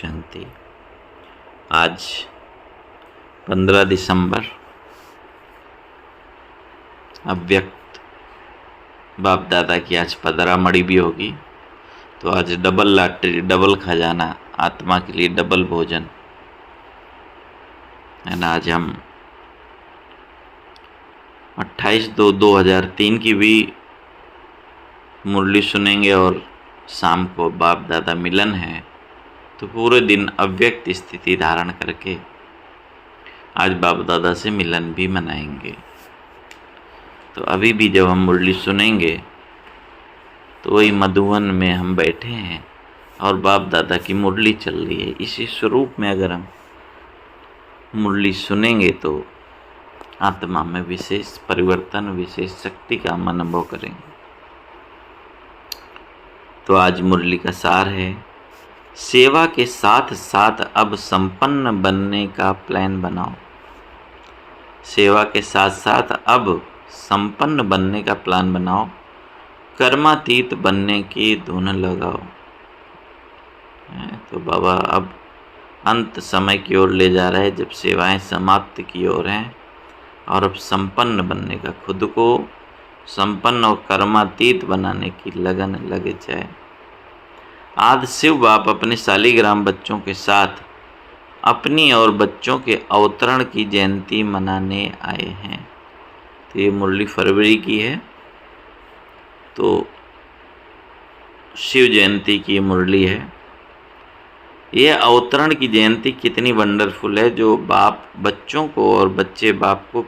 शांति। आज 15 दिसंबर अव्यक्त बाप दादा की आज पदरा मड़ी भी होगी। तो आज डबल लॉटरी, डबल खजाना, आत्मा के लिए डबल भोजन है ना। आज हम 28/2/2003 की भी मुरली सुनेंगे और शाम को बाप दादा मिलन है। तो पूरे दिन अव्यक्त स्थिति धारण करके आज बाप दादा से मिलन भी मनाएंगे। तो अभी भी जब हम मुरली सुनेंगे तो वही मधुवन में हम बैठे हैं और बाप दादा की मुरली चल रही है। इसी स्वरूप में अगर हम मुरली सुनेंगे तो आत्मा में विशेष परिवर्तन, विशेष शक्ति का हम अनुभव करेंगे। तो आज मुरली का सार है, सेवा के साथ साथ अब संपन्न बनने का प्लान बनाओ। सेवा के साथ साथ अब संपन्न बनने का प्लान बनाओ, कर्मातीत बनने की धुन लगाओ। तो बाबा अब अंत समय की ओर ले जा रहे हैं, जब सेवाएं समाप्त की ओर हैं और अब संपन्न बनने का, खुद को संपन्न और कर्मातीत बनाने की लगन लगे जाए। आज शिव बाप अपने शालिग्राम बच्चों के साथ अपनी और बच्चों के अवतरण की जयंती मनाने आए हैं। तो ये मुरली फरवरी की है। तो शिव जयंती की मुरली है। ये अवतरण की जयंती कितनी वंडरफुल है, जो बाप बच्चों को और बच्चे बाप को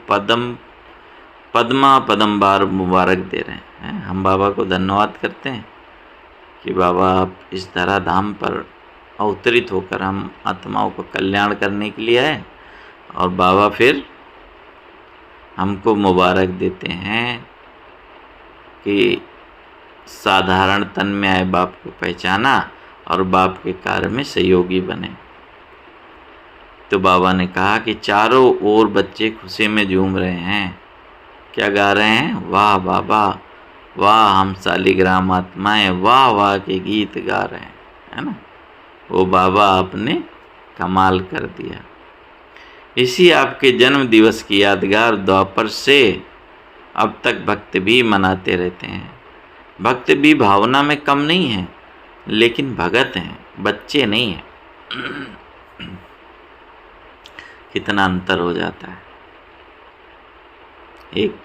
पद्मा बार मुबारक दे रहे हैं। हम बाबा को धन्यवाद करते हैं कि बाबा आप इस धरा धाम पर अवतरित होकर हम आत्माओं को कल्याण करने के लिए आए, और बाबा फिर हमको मुबारक देते हैं कि साधारण तन में आए बाप को पहचाना और बाप के कार्य में सहयोगी बने। तो बाबा ने कहा कि चारों ओर बच्चे खुशी में झूम रहे हैं। क्या गा रहे हैं? वाह बाबा, वाह हम शालिग्राम आत्माएं वाह वाह के गीत गा रहे हैं, है ना। वो बाबा आपने कमाल कर दिया। इसी आपके जन्म दिवस की यादगार द्वापर से अब तक भक्त भी मनाते रहते हैं। भक्त भी भावना में कम नहीं है, लेकिन भगत हैं, बच्चे नहीं हैं। कितना अंतर हो जाता है। एक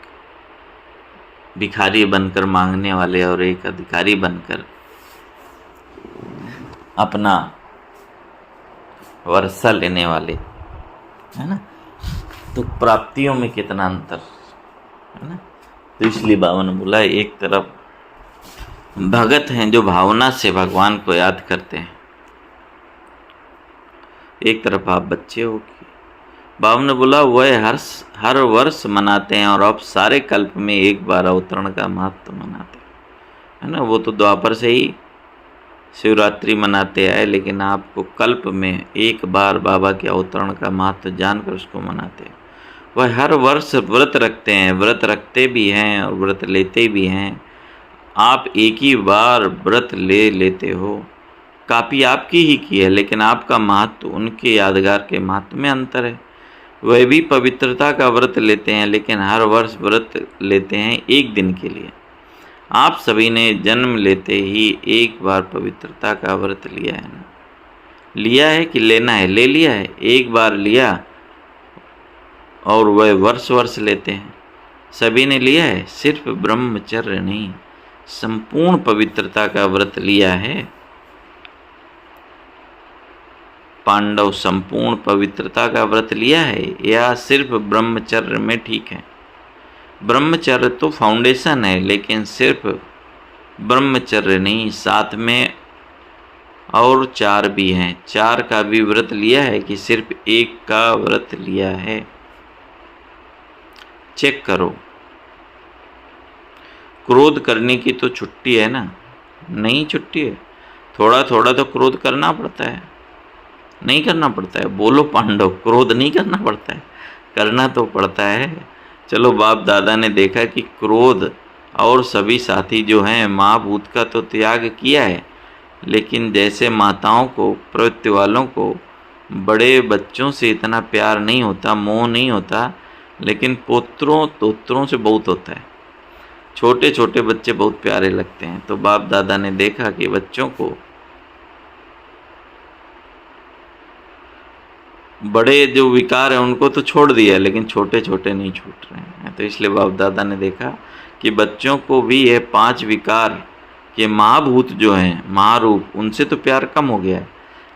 भिखारी बनकर मांगने वाले और एक अधिकारी बनकर अपना वर्षा लेने वाले, है ना। तो प्राप्तियों में कितना अंतर है ना। तो इसलिए बाबा ने बोला, एक तरफ भगत हैं जो भावना से भगवान को याद करते हैं, एक तरफ आप बच्चे हो। बाबा ने बोला वह हर वर्ष मनाते हैं और अब सारे कल्प में एक बार अवतरण का महत्व मनाते हैं, है ना। वो तो द्वापर से ही शिवरात्रि मनाते आए, लेकिन आपको कल्प में एक बार बाबा के अवतरण का महत्व जानकर उसको मनाते हैं। वह हर वर्ष व्रत रखते हैं, व्रत रखते भी हैं और व्रत लेते भी हैं। आप एक ही बार व्रत ले लेते हो, कापी आपकी ही की है, लेकिन आपका महत्व उनके यादगार के महत्व में अंतर है। वह भी पवित्रता का व्रत लेते हैं, लेकिन हर वर्ष व्रत लेते हैं एक दिन के लिए। आप सभी ने जन्म लेते ही एक बार पवित्रता का व्रत लिया है ना। लिया है कि लेना है? ले लिया है, एक बार लिया और वह वर्ष वर्ष लेते हैं। सभी ने लिया है, सिर्फ ब्रह्मचर्य नहीं, संपूर्ण पवित्रता का व्रत लिया है। पांडव संपूर्ण पवित्रता का व्रत लिया है या सिर्फ ब्रह्मचर्य में ठीक है? ब्रह्मचर्य तो फाउंडेशन है, लेकिन सिर्फ ब्रह्मचर्य नहीं, साथ में और 4 भी हैं। 4 का भी व्रत लिया है कि सिर्फ 1 का व्रत लिया है? चेक करो। क्रोध करने की तो छुट्टी है ना? नहीं छुट्टी है। थोड़ा थोड़ा तो क्रोध करना पड़ता है, नहीं करना पड़ता है? बोलो पांडव, क्रोध नहीं करना पड़ता है? करना तो पड़ता है। चलो बाप दादा ने देखा कि क्रोध और सभी साथी जो हैं महाभूत का तो त्याग किया है, लेकिन जैसे माताओं को, प्रवृत्ति वालों को बड़े बच्चों से इतना प्यार नहीं होता, मोह नहीं होता, लेकिन पोत्रों तोत्रों से बहुत होता है। छोटे छोटे बच्चे बहुत प्यारे लगते हैं। तो बाप दादा ने देखा कि बच्चों को बड़े जो विकार हैं उनको तो छोड़ दिया, लेकिन छोटे छोटे नहीं छूट रहे हैं। तो इसलिए बाप दादा ने देखा कि बच्चों को भी ये 5 विकार के महाभूत जो हैं, महारूप, उनसे तो प्यार कम हो गया है,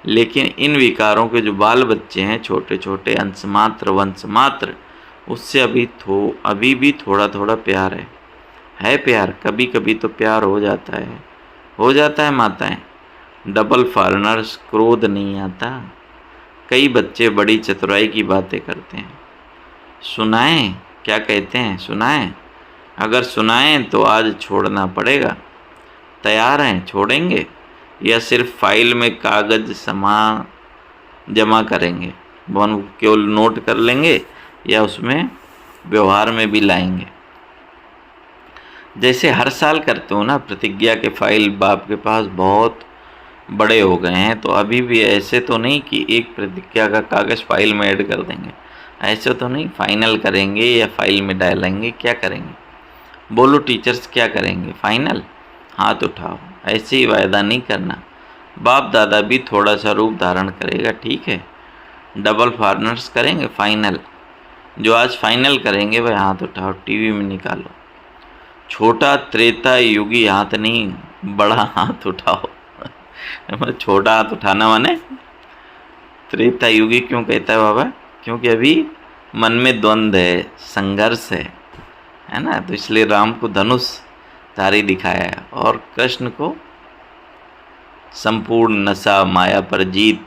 लेकिन इन विकारों के जो बाल बच्चे हैं, छोटे छोटे अंश मात्र, वंश मात्र, उससे अभी भी थोड़ा थोड़ा प्यार है प्यार। कभी कभी तो प्यार हो जाता है माताएं। डबल फॉरेनर्स, क्रोध नहीं आता। कई बच्चे बड़ी चतुराई की बातें करते हैं। सुनाएं, क्या कहते हैं, सुनाएं। अगर सुनाएं तो आज छोड़ना पड़ेगा। तैयार हैं, छोड़ेंगे या सिर्फ फाइल में कागज जमा करेंगे, वन केवल नोट कर लेंगे या उसमें व्यवहार में भी लाएंगे। जैसे हर साल करते हो ना, प्रतिज्ञा के फाइल बाप के पास बहुत बड़े हो गए हैं, तो अभी भी ऐसे तो नहीं कि एक प्रतिज्ञा का कागज़ फाइल में ऐड कर देंगे, ऐसे तो नहीं। फाइनल करेंगे या फाइल में डालेंगे, क्या करेंगे? बोलो टीचर्स, क्या करेंगे? फाइनल, हाथ उठाओ। ऐसे ही वायदा नहीं करना। बाप दादा भी थोड़ा सा रूप धारण करेगा, ठीक है। डबल फॉरेनर्स करेंगे फाइनल। जो आज फाइनल करेंगे वह हाथ उठाओ, टीवी में निकालो। छोटा त्रेता युगी हाथ नहीं, बड़ा हाथ उठाओ। छोटा हाथ उठाना माने त्रेता युगी क्यों कहता है बाबा? क्योंकि अभी मन में द्वंद्व है, संघर्ष है ना। तो इसलिए राम को धनुष धारी दिखाया है और कृष्ण को संपूर्ण नशा, माया पर जीत,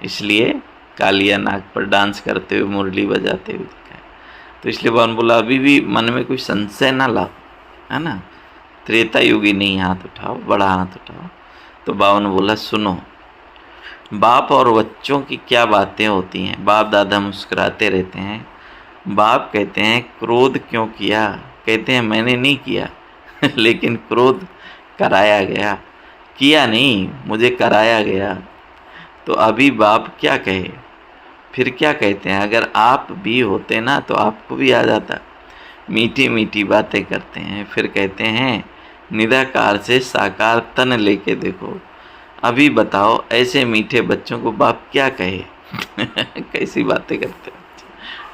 इसलिए कालिया नाग पर डांस करते हुए, मुरली बजाते हुए दिखाया। तो इसलिए भगवान बोला अभी भी मन में कोई संशय ना लाओ, है ना। त्रेता युगी नहीं, हाथ उठाओ, बड़ा हाथ उठाओ। तो बाबा ने बोला सुनो, बाप और बच्चों की क्या बातें होती हैं। बाप दादा मुस्कुराते रहते हैं। बाप कहते हैं क्रोध क्यों किया? कहते हैं मैंने नहीं किया लेकिन क्रोध कराया गया। किया नहीं, मुझे कराया गया। तो अभी बाप क्या कहे, फिर क्या कहते हैं? अगर आप भी होते ना तो आपको भी आ जाता। मीठी मीठी बातें करते हैं, फिर कहते हैं निराकार से साकार तन लेके देखो। अभी बताओ ऐसे मीठे बच्चों को बाप क्या कहे कैसी बातें करते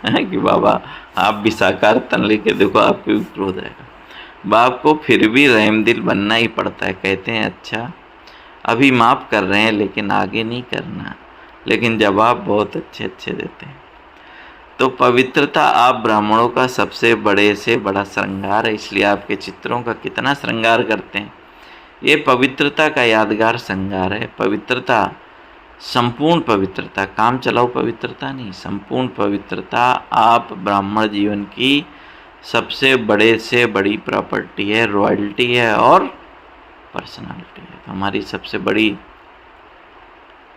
हैं कि बाबा आप भी साकार तन लेके देखो, आपको भी क्रोध आएगा। बाप को फिर भी रहम दिल बनना ही पड़ता है। कहते हैं अच्छा अभी माफ़ कर रहे हैं लेकिन आगे नहीं करना, लेकिन जवाब बहुत अच्छे अच्छे देते हैं। तो पवित्रता आप ब्राह्मणों का सबसे बड़े से बड़ा श्रृंगार है, इसलिए आपके चित्रों का कितना श्रृंगार करते हैं। ये पवित्रता का यादगार श्रृंगार है। पवित्रता, संपूर्ण पवित्रता, काम चलाओ पवित्रता नहीं, संपूर्ण पवित्रता आप ब्राह्मण जीवन की सबसे बड़े से बड़ी प्रॉपर्टी है, रॉयल्टी है और पर्सनालिटी है। तो हमारी सबसे बड़ी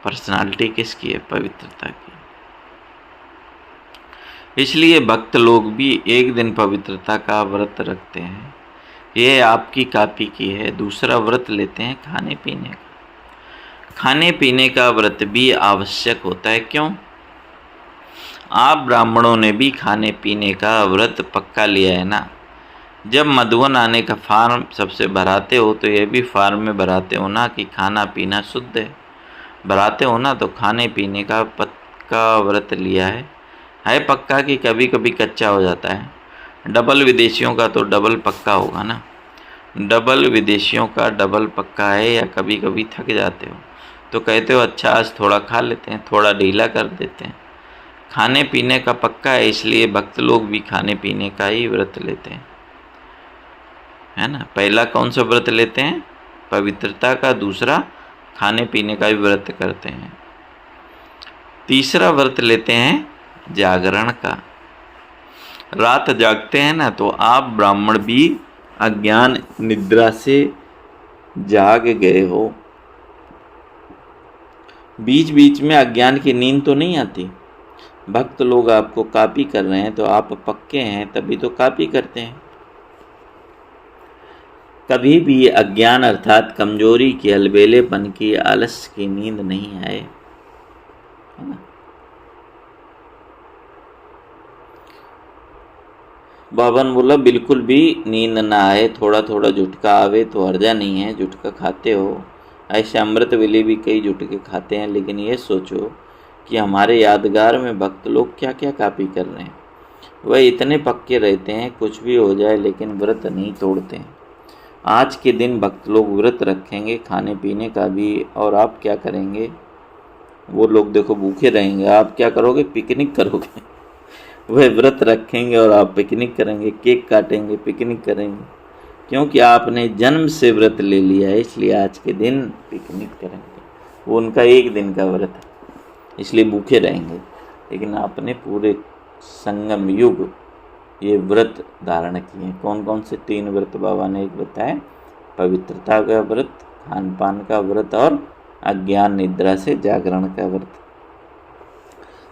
पर्सनालिटी किसकी है? पवित्रता की। इसलिए भक्त लोग भी एक दिन पवित्रता का व्रत रखते हैं। ये आपकी कॉपी की है। दूसरा व्रत लेते हैं खाने पीने का। खाने पीने का व्रत भी आवश्यक होता है। क्यों? आप ब्राह्मणों ने भी खाने पीने का व्रत पक्का लिया है ना। जब मधुवन आने का फार्म सबसे भराते हो तो ये भी फार्म में भराते हो ना कि खाना पीना शुद्ध है। भराते हो ना तो खाने पीने का पक्का व्रत लिया है पक्का कि कभी कभी कच्चा हो जाता है। डबल विदेशियों का तो डबल पक्का होगा ना। डबल विदेशियों का डबल पक्का है, या कभी कभी थक जाते हो तो कहते हो अच्छा आज थोड़ा खा लेते हैं, थोड़ा ढीला कर देते हैं। खाने पीने का पक्का है, इसलिए भक्त लोग भी खाने पीने का ही व्रत लेते हैं, है ना। पहला कौन सा व्रत लेते हैं? पवित्रता का। दूसरा खाने पीने का भी व्रत करते हैं। तीसरा व्रत लेते हैं जागरण का। रात जागते हैं ना तो आप ब्राह्मण भी अज्ञान निद्रा से जाग गए हो। बीच बीच में अज्ञान की नींद तो नहीं आती। भक्त लोग आपको कॉपी कर रहे हैं तो आप पक्के हैं तभी तो कॉपी करते हैं। कभी भी अज्ञान अर्थात कमजोरी की, अलबेलेपन की, आलस की नींद नहीं आए, है ना। बाबा ने बोला बिल्कुल भी नींद ना आए, थोड़ा थोड़ा झुटका आवे तो हर्जा नहीं है, झुटका खाते हो। ऐसे अमृत वेले भी कई झुटके खाते हैं, लेकिन ये सोचो कि हमारे यादगार में भक्त लोग क्या क्या कॉपी कर रहे हैं। वह इतने पक्के रहते हैं कुछ भी हो जाए लेकिन व्रत नहीं तोड़ते हैं। आज के दिन भक्त लोग व्रत रखेंगे खाने पीने का भी, और आप क्या करेंगे? वो लोग देखो भूखे रहेंगे, आप क्या करोगे? पिकनिक करोगे। वह व्रत रखेंगे और आप पिकनिक करेंगे, केक काटेंगे, पिकनिक करेंगे, क्योंकि आपने जन्म से व्रत ले लिया है, इसलिए आज के दिन पिकनिक करेंगे। वो उनका एक दिन का व्रत है, इसलिए भूखे रहेंगे। लेकिन आपने पूरे संगम युग ये व्रत धारण किए। कौन कौन से 3 व्रत बाबा ने एक बताया? पवित्रता का व्रत, खान पान का व्रत और अज्ञान निद्रा से जागरण का व्रत।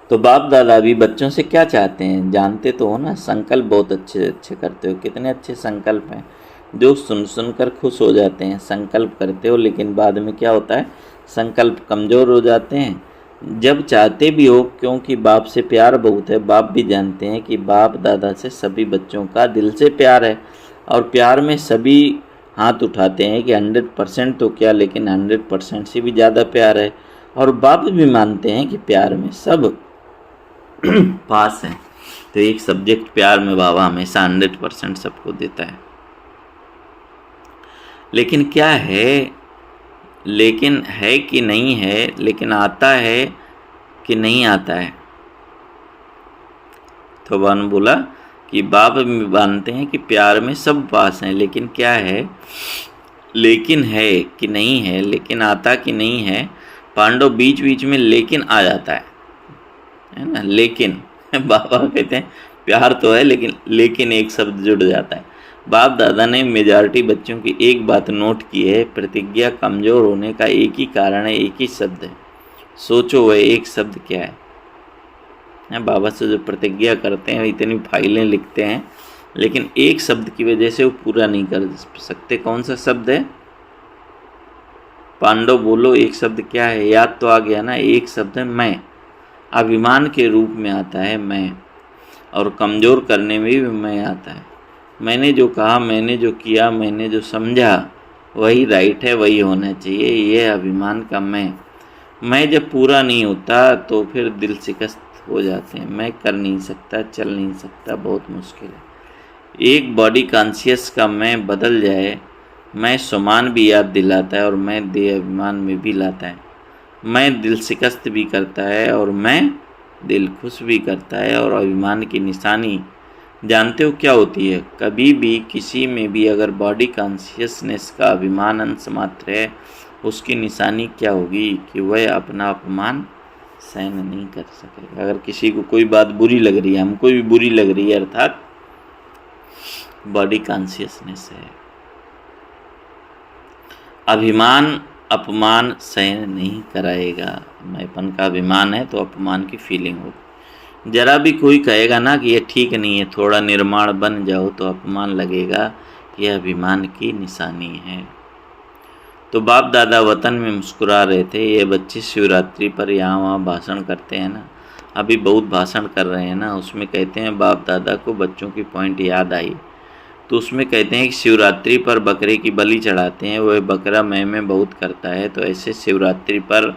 तो बाप दादा भी बच्चों से क्या चाहते हैं जानते तो हो ना। संकल्प बहुत अच्छे अच्छे करते हो, कितने अच्छे संकल्प हैं जो सुन सुनकर खुश हो जाते हैं। संकल्प करते हो लेकिन बाद में क्या होता है? संकल्प कमज़ोर हो जाते हैं। जब चाहते भी हो, क्योंकि बाप से प्यार बहुत है, बाप भी जानते हैं कि बाप दादा से सभी बच्चों का दिल से प्यार है, और प्यार में सभी हाथ उठाते हैं कि 100% तो क्या, लेकिन 100% से भी ज़्यादा प्यार है। और बाप भी मानते हैं कि प्यार में सब पास है। तो एक सब्जेक्ट प्यार में बाबा हमेशा 100% सबको देता है। लेकिन क्या है, लेकिन है कि नहीं है, लेकिन आता है कि नहीं आता है? तो बाबा ने बोला कि बाप भी मानते हैं कि प्यार में सब पास हैं, लेकिन क्या है, लेकिन है कि नहीं है, लेकिन आता कि नहीं है। पांडव बीच बीच में लेकिन आ जाता है ना। लेकिन बाबा कहते हैं प्यार तो है, लेकिन एक शब्द जुड़ जाता है। बाप दादा ने मेजॉरिटी बच्चों की एक बात नोट की है, प्रतिज्ञा कमज़ोर होने का एक ही कारण है, एक ही शब्द है। सोचो वह एक शब्द क्या है? बाबा से जो प्रतिज्ञा करते हैं, इतनी फाइलें लिखते हैं, लेकिन एक शब्द की वजह से वो पूरा नहीं कर सकते। कौन सा शब्द है? पांडव बोलो एक शब्द क्या है? याद तो आ गया ना, एक शब्द है मैं। अभिमान के रूप में आता है मैं, और कमज़ोर करने में भी मैं आता है। मैंने जो कहा, मैंने जो किया, मैंने जो समझा वही राइट है, वही होना चाहिए, ये अभिमान का मैं जब पूरा नहीं होता तो फिर दिल शिकस्त हो जाते हैं। मैं कर नहीं सकता, चल नहीं सकता, बहुत मुश्किल है। एक बॉडी कॉन्शियस का मैं बदल जाए, मैं समान भी याद दिलाता है और मैं देह अभिमान में भी लाता है। मैं दिल शिकस्त भी करता है और मैं दिल खुश भी करता है। और अभिमान की निशानी जानते हो क्या होती है? कभी भी किसी में भी अगर बॉडी कॉन्शियसनेस का अभिमान अंश मात्र है, उसकी निशानी क्या होगी कि वह अपना अपमान सहन नहीं कर सकेगा। अगर किसी को कोई बात बुरी लग रही है, हमको भी बुरी लग रही है, अर्थात बॉडी कॉन्शियसनेस है। अभिमान अपमान सहन नहीं कराएगा। मैंपन का अभिमान है तो अपमान की फीलिंग होगी। जरा भी कोई कहेगा ना कि ये ठीक नहीं है, थोड़ा निर्माण बन जाओ, तो अपमान लगेगा, यह अभिमान की निशानी है। तो बाप दादा वतन में मुस्कुरा रहे थे। ये बच्चे शिवरात्रि पर यहाँ वहाँ भाषण करते हैं ना, अभी बहुत भाषण कर रहे हैं ना, उसमें कहते हैं बाप दादा को बच्चों की पॉइंट याद आई, तो उसमें कहते हैं कि शिवरात्रि पर बकरे की बलि चढ़ाते हैं, वह बकरा मैं बहुत करता है, तो ऐसे शिवरात्रि पर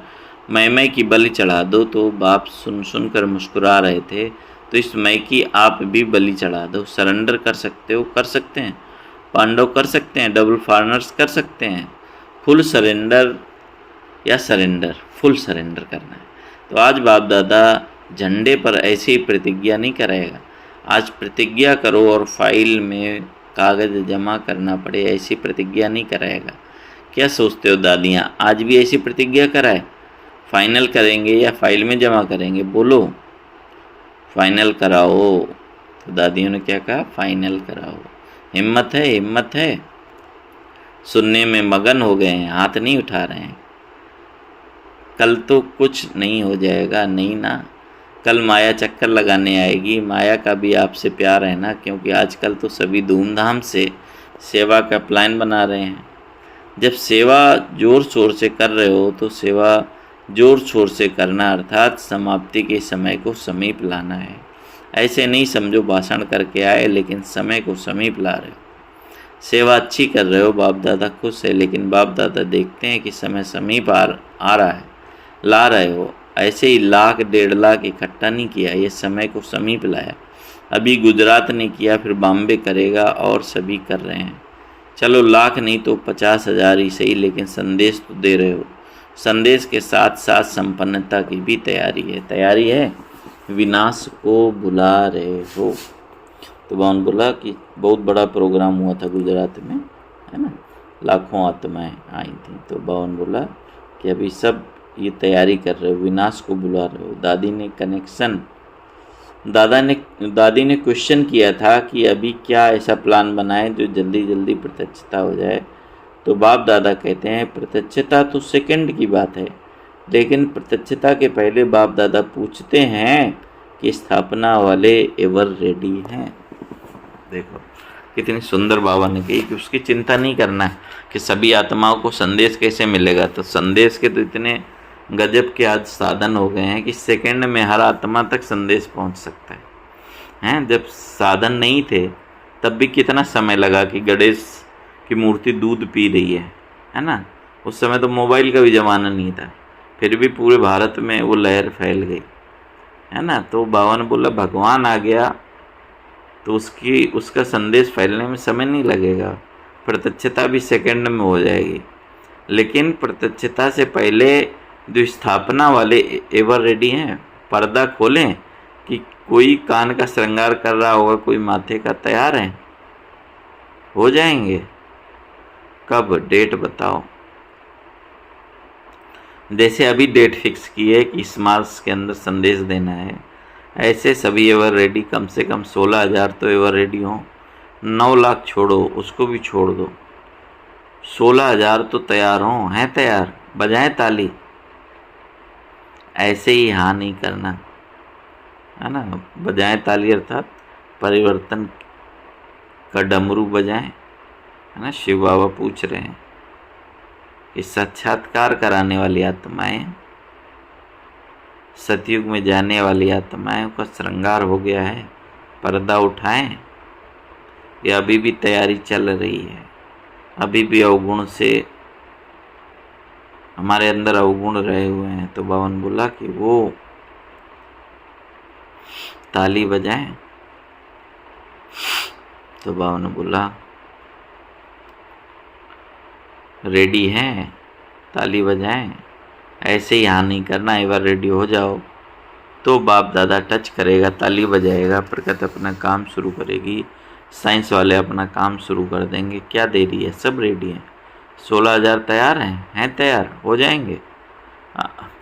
मैं की बलि चढ़ा दो। तो बाप सुन कर मुस्कुरा रहे थे। तो इस मैं की आप भी बलि चढ़ा दो, सरेंडर कर सकते हो, कर सकते हैं। पांडव कर सकते हैं, डबल फॉरनर्स कर सकते हैं। फुल सरेंडर या सरेंडर, फुल सरेंडर करना है। तो आज बाप दादा झंडे पर ऐसे ही प्रतिज्ञा नहीं कराएगा। आज प्रतिज्ञा करो और फाइल में कागज़ जमा करना पड़े, ऐसी प्रतिज्ञा नहीं कराएगा। क्या सोचते हो दादियाँ, आज भी ऐसी प्रतिज्ञा कराए? फाइनल करेंगे या फाइल में जमा करेंगे? बोलो, फाइनल कराओ। तो दादियों ने क्या कहा? फाइनल कराओ। हिम्मत है, हिम्मत है। सुनने में मगन हो गए हैं, हाथ नहीं उठा रहे हैं। कल तो कुछ नहीं हो जाएगा, नहीं ना। कल माया चक्कर लगाने आएगी। माया का भी आपसे प्यार है ना, क्योंकि आजकल तो सभी धूमधाम से सेवा का प्लान बना रहे हैं। जब सेवा जोर शोर से कर रहे हो तो सेवा जोर शोर से करना अर्थात समाप्ति के समय को समीप लाना है। ऐसे नहीं समझो भाषण करके आए लेकिन समय को समीप ला रहे हो। सेवा अच्छी कर रहे हो, बाप दादा खुश है, लेकिन बाप दादा देखते हैं कि समय समीप आ रहा है, ला रहे हो। ऐसे ही 1,00,000 1,50,000 इकट्ठा नहीं किया, ये समय को समीप लाया। अभी गुजरात ने किया, फिर बॉम्बे करेगा और सभी कर रहे हैं। चलो 1,00,000 नहीं तो 50,000 ही सही, लेकिन संदेश तो दे रहे हो। संदेश के साथ साथ संपन्नता की भी तैयारी है, विनाश को बुला रहे हो। तो बावन बोला कि बहुत बड़ा प्रोग्राम हुआ था गुजरात में, है ना, लाखों आत्माएं आई थी। तो बावन बोला कि अभी सब ये तैयारी कर रहे हो, विनाश को बुला रहे हो। दादी ने क्वेश्चन किया था कि अभी क्या ऐसा प्लान बनाए जो जल्दी जल्दी प्रत्यक्षता हो जाए। तो बाप दादा कहते हैं प्रत्यक्षता तो सेकंड की बात है, लेकिन प्रत्यक्षता के पहले बाप दादा पूछते हैं कि स्थापना वाले एवर रेडी हैं। देखो कितनी सुंदर बाबा ने कही कि उसकी चिंता नहीं करना है कि सभी आत्माओं को संदेश कैसे मिलेगा। तो संदेश के तो इतने गजब के आज साधन हो गए हैं कि सेकंड में हर आत्मा तक संदेश पहुंच सकता है। हैं, जब साधन नहीं थे तब भी कितना समय लगा कि गणेश की मूर्ति दूध पी रही है ना। उस समय तो मोबाइल का भी ज़माना नहीं था, फिर भी पूरे भारत में वो लहर फैल गई, है ना। तो बाबा ने बोला भगवान आ गया तो उसका संदेश फैलने में समय नहीं लगेगा, प्रत्यक्षता भी सेकंड में हो जाएगी। लेकिन प्रत्यक्षता से पहले जो स्थापना वाले एवर रेडी हैं, पर्दा खोलें कि कोई कान का श्रृंगार कर रहा होगा, कोई माथे का तैयार है, हो जाएंगे। कब, डेट बताओ। जैसे अभी डेट फिक्स की है कि इस मार्च के अंदर संदेश देना है, ऐसे सभी एवर रेडी, कम से कम 16,000 तो एवर रेडी हों। 9 लाख छोड़ो, उसको भी छोड़ दो, 16,000 तो तैयार हों, हैं तैयार, बजाएं ताली। ऐसे ही हाँ नहीं करना, है ना, बजाएं ताली अर्थात परिवर्तन का डमरू बजाएं, है ना। शिव बाबा पूछ रहे हैं कि साक्षात्कार कराने वाली आत्माएं, सतयुग में जाने वाली आत्माएं का श्रृंगार हो गया है, पर्दा उठाएं, या अभी भी तैयारी चल रही है। अभी भी अवगुण से हमारे अंदर अवगुण रहे हुए हैं। तो बावन बोला कि वो ताली बजाएं। तो बावन ने बोला रेडी हैं, ताली बजाएं। ऐसे ही हाँ नहीं करना, एक बार रेडी हो जाओ। तो बाप दादा टच करेगा, ताली बजाएगा, प्रकृति अपना काम शुरू करेगी, साइंस वाले अपना काम शुरू कर देंगे। क्या देरी है, सब रेडी है। 16,000 तैयार हैं तैयार हो जाएंगे।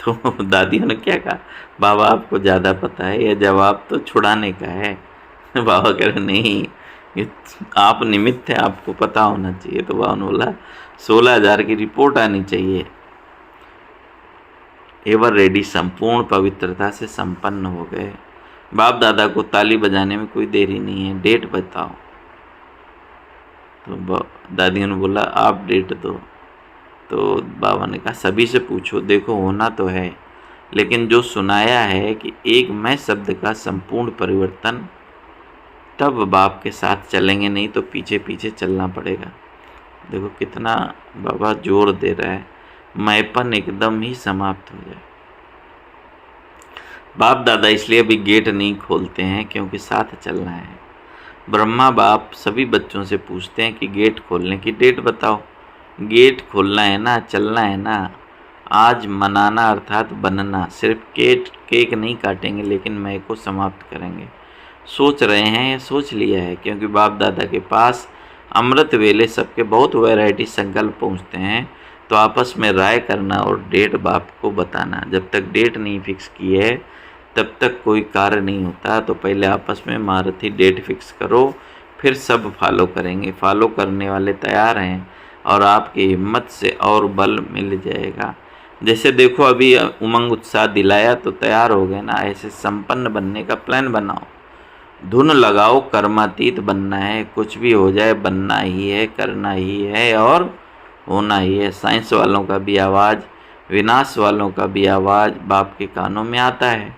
तो दादियों ने क्या कहा, बाबा आपको ज़्यादा पता है, यह जवाब तो छुड़ाने का है। बाबा कह रहे नहीं, ये आप निमित्त हैं, आपको पता होना चाहिए। तो बाबा ने बोला 16,000 की रिपोर्ट आनी चाहिए। एवर रेडी संपूर्ण पवित्रता से संपन्न हो गए। बाप दादा को ताली बजाने में कोई देरी नहीं है, डेट बताओ। तो दादियों ने बोला आप डेट दो। तो बाबा ने कहा सभी से पूछो, देखो होना तो है, लेकिन जो सुनाया है कि एक मैं शब्द का संपूर्ण परिवर्तन, तब बाप के साथ चलेंगे, नहीं तो पीछे पीछे चलना पड़ेगा। देखो कितना बाबा जोर दे रहा है, मैंपन एकदम ही समाप्त हो जाए। बाप दादा इसलिए अभी गेट नहीं खोलते हैं क्योंकि साथ चलना है। ब्रह्मा बाप सभी बच्चों से पूछते हैं कि गेट खोलने की डेट बताओ। गेट खोलना है ना, चलना है ना। आज मनाना अर्थात बनना, सिर्फ केक नहीं काटेंगे, लेकिन मैं को समाप्त करेंगे। सोच रहे हैं या सोच लिया है, क्योंकि बाप दादा के पास अमृत वेले सबके बहुत वैरायटी संकल्प पहुँचते हैं। तो आपस में राय करना और डेट बाप को बताना। जब तक डेट नहीं फिक्स की है तब तक कोई कार्य नहीं होता। तो पहले आपस में महारथी डेट फिक्स करो, फिर सब फॉलो करेंगे। फॉलो करने वाले तैयार हैं और आपकी हिम्मत से और बल मिल जाएगा। जैसे देखो अभी उमंग उत्साह दिलाया तो तैयार हो गए ना। ऐसे संपन्न बनने का प्लान बनाओ धुन लगाओ कर्मातीत बनना है, कुछ भी हो जाए बनना ही है, करना ही है और होना ही है। साइंस वालों का भी आवाज़, विनाश वालों का भी आवाज़ बाप के कानों में आता है।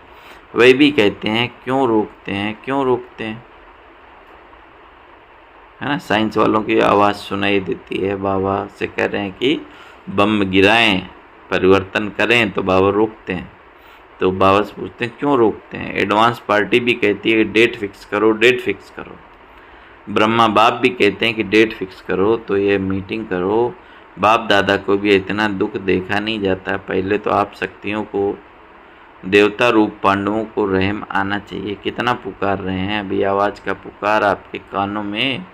वे भी कहते हैं क्यों रोकते हैं, क्यों रोकते हैं, है ना। साइंस वालों की आवाज़ सुनाई देती है, बाबा से कह रहे हैं कि बम गिराएं, परिवर्तन करें, तो बाबा रोकते हैं। तो बाबा से पूछते हैं क्यों रोकते हैं। एडवांस पार्टी भी कहती है डेट फिक्स करो, डेट फिक्स करो। ब्रह्मा बाप भी कहते हैं कि डेट फिक्स करो, तो ये मीटिंग करो। बाप दादा को भी इतना दुख देखा नहीं जाता। पहले तो आप शक्तियों को, देवता रूप पांडवों को रहम आना चाहिए। कितना पुकार रहे हैं, अभी आवाज़ का पुकार आपके कानों में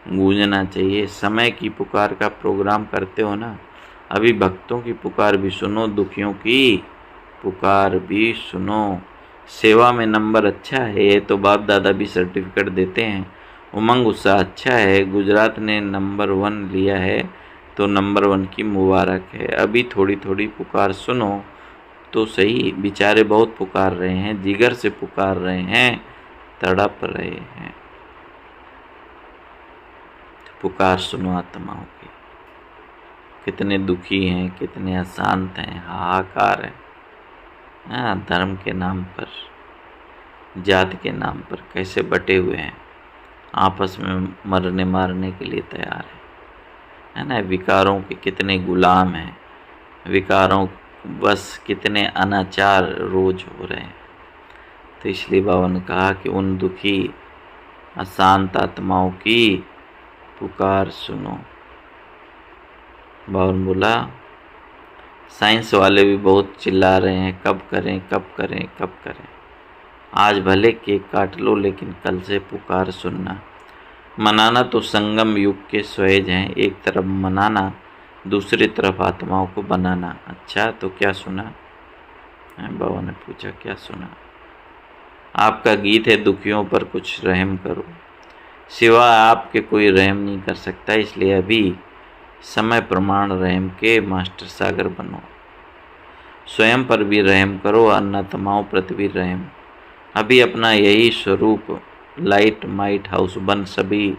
गूंजना चाहिए। समय की पुकार का प्रोग्राम करते हो ना, अभी भक्तों की पुकार भी सुनो, दुखियों की पुकार भी सुनो। सेवा में नंबर अच्छा है, ये तो बाप दादा भी सर्टिफिकेट देते हैं। उमंग उत्साह अच्छा है, गुजरात ने नंबर 1 लिया है, तो नंबर 1 की मुबारक है। अभी थोड़ी थोड़ी पुकार सुनो तो सही, बेचारे बहुत पुकार रहे हैं, जिगर से पुकार रहे हैं, तड़प रहे हैं। पुकार सुनो आत्माओं की, कितने दुखी हैं, कितने अशांत हैं, हाहाकार है। हाँ, धर्म के नाम पर, जात के नाम पर कैसे बटे हुए हैं, आपस में मरने मारने के लिए तैयार है ना। विकारों के कितने गुलाम हैं, विकारों बस कितने अनाचार रोज हो रहे हैं। तो इसलिए बाबा ने कहा कि उन दुखी अशांत आत्माओं की पुकार सुनो। बाबा ने बोला साइंस वाले भी बहुत चिल्ला रहे हैं, कब करें, कब करें, कब करें। आज भले केक काट लो, लेकिन कल से पुकार सुनना। मनाना तो संगम युग के स्वैज हैं, एक तरफ मनाना, दूसरी तरफ आत्माओं को बनाना। अच्छा, तो क्या सुना? बाबा ने पूछा क्या सुना? आपका गीत है दुखियों पर कुछ रहम करो। सिवा आपके कोई रहम नहीं कर सकता, इसलिए अभी समय प्रमाण रहम के मास्टर सागर बनो। स्वयं पर भी रहम करो, अन्नात्माओं प्रति भी रहम। अभी अपना यही स्वरूप लाइट माइट हाउस बन सभी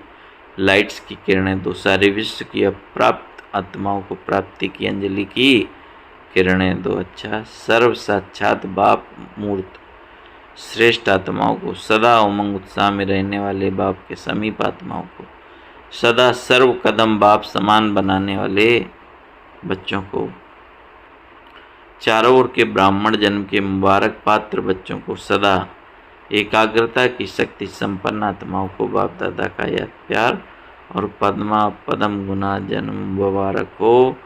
लाइट्स की किरणें दो। सारे विश्व की अप्राप्त आत्माओं को प्राप्ति की अंजलि की किरणें दो। अच्छा, सर्व साक्षात बाप मूर्त श्रेष्ठ आत्माओं को, सदा उमंग उत्साह में रहने वाले बाप के समीप आत्माओं को, सदा सर्व कदम बाप समान बनाने वाले बच्चों को, चारों ओर के ब्राह्मण जन्म के मुबारक पात्र बच्चों को, सदा एकाग्रता की शक्ति संपन्न आत्माओं को बाप दादा का याद प्यार और पद्मा पदम गुना जन्म मुबारक हो,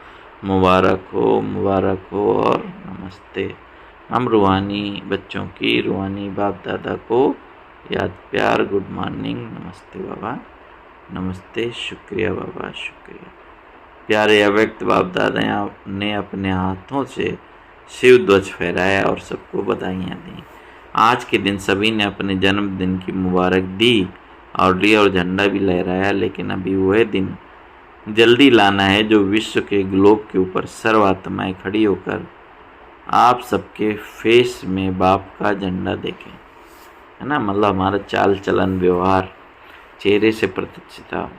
मुबारक हो, मुबारक हो और नमस्ते। हम रूहानी बच्चों की, रूहानी बाप दादा को याद प्यार, गुड मॉर्निंग, नमस्ते बाबा, नमस्ते, शुक्रिया बाबा, शुक्रिया। प्यारे अव्यक्त बाप दादा ने अपने हाथों से शिव ध्वज फहराया और सबको बधाइयाँ दी। आज के दिन सभी ने अपने जन्मदिन की मुबारक दी और झंडा भी लहराया, लेकिन अभी वह दिन जल्दी लाना है जो विश्व के ग्लोब के ऊपर सर्व आत्माएं खड़ी होकर आप सबके फेस में बाप का झंडा देखें, है ना। मतलब हमारा चाल चलन व्यवहार चेहरे से प्रत्यक्षता हो।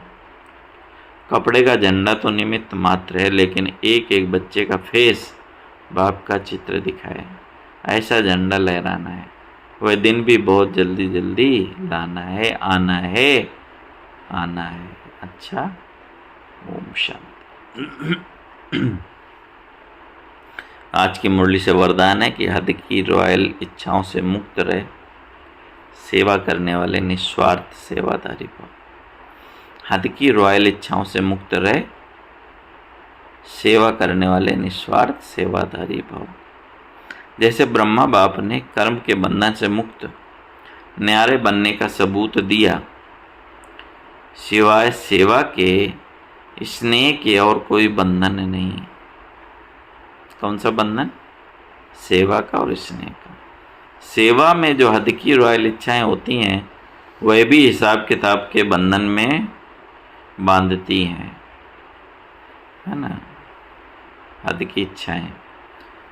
कपड़े का झंडा तो निमित्त मात्र है, लेकिन एक एक बच्चे का फेस बाप का चित्र दिखाए, ऐसा झंडा लहराना है। वह दिन भी बहुत जल्दी जल्दी लाना है, आना है, आना है। अच्छा, ओम शांति। आज की मुरली से वरदान है कि हद की रॉयल इच्छाओं से मुक्त रहे, सेवा करने वाले निस्वार्थ सेवादारी भव। हद की रॉयल इच्छाओं से मुक्त रहे, सेवा करने वाले निस्वार्थ सेवादारी भव। जैसे ब्रह्मा बाप ने कर्म के बंधन से मुक्त न्यारे बनने का सबूत दिया, सिवाय सेवा के स्नेह के और कोई बंधन नहीं। कौन सा बंधन? सेवा का और स्नेह का। सेवा में जो हद की रॉयल इच्छाएं होती हैं, वह भी हिसाब किताब के बंधन में बांधती हैं, है ना। हद की इच्छाएं।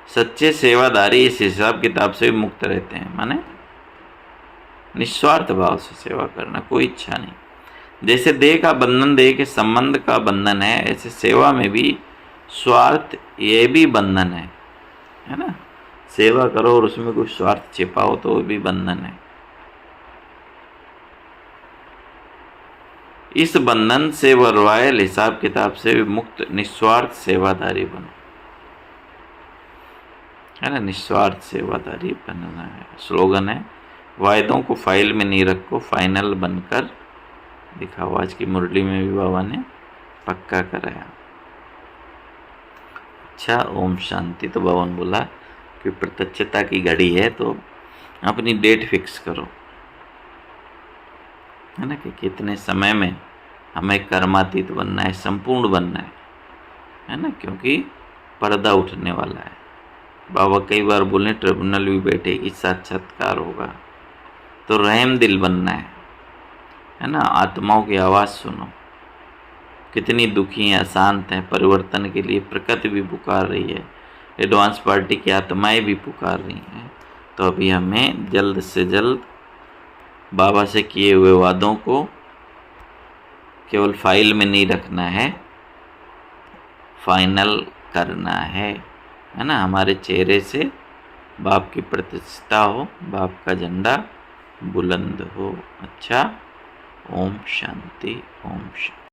सच्चे सेवादारी इस हिसाब किताब से मुक्त रहते हैं। माने निस्वार्थ भाव से सेवा करना, कोई इच्छा नहीं। जैसे देह का बंधन देह के संबंध का बंधन है, ऐसे सेवा में भी स्वार्थ ये भी बंधन है ना। सेवा करो और उसमें कोई स्वार्थ छिपाओ तो वो भी बंधन है। इस बंधन से व रॉयल हिसाब किताब से भी मुक्त निस्वार्थ सेवादारी बनो, है ना। निस्वार्थ सेवादारी बनना है, स्लोगन है। वायदों को फाइल में नहीं रखो, फाइनल बनकर दिखाओ। आज की मुरली में भी बाबा ने पक्का कराया। अच्छा, ओम शांति। तो बाबा ने बोला कि प्रत्यक्षता की घड़ी है तो अपनी डेट फिक्स करो, है ना, कि कितने समय में हमें कर्मातीत बनना है, संपूर्ण बनना है ना, क्योंकि पर्दा उठने वाला है। बाबा कई बार बोले ट्रिब्यूनल भी बैठेगी, साक्षात्कार होगा, तो रहम दिल बनना है ना। आत्माओं की आवाज़ सुनो, कितनी दुखी हैं, अशांत हैं, परिवर्तन के लिए प्रकृति भी पुकार रही है, एडवांस पार्टी की आत्माएं भी पुकार रही हैं। तो अभी हमें जल्द से जल्द बाबा से किए हुए वादों को केवल फाइल में नहीं रखना है, फाइनल करना है ना। हमारे चेहरे से बाप की प्रतिष्ठा हो, बाप का झंडा बुलंद हो। अच्छा, ओम शांति, ओम शांति।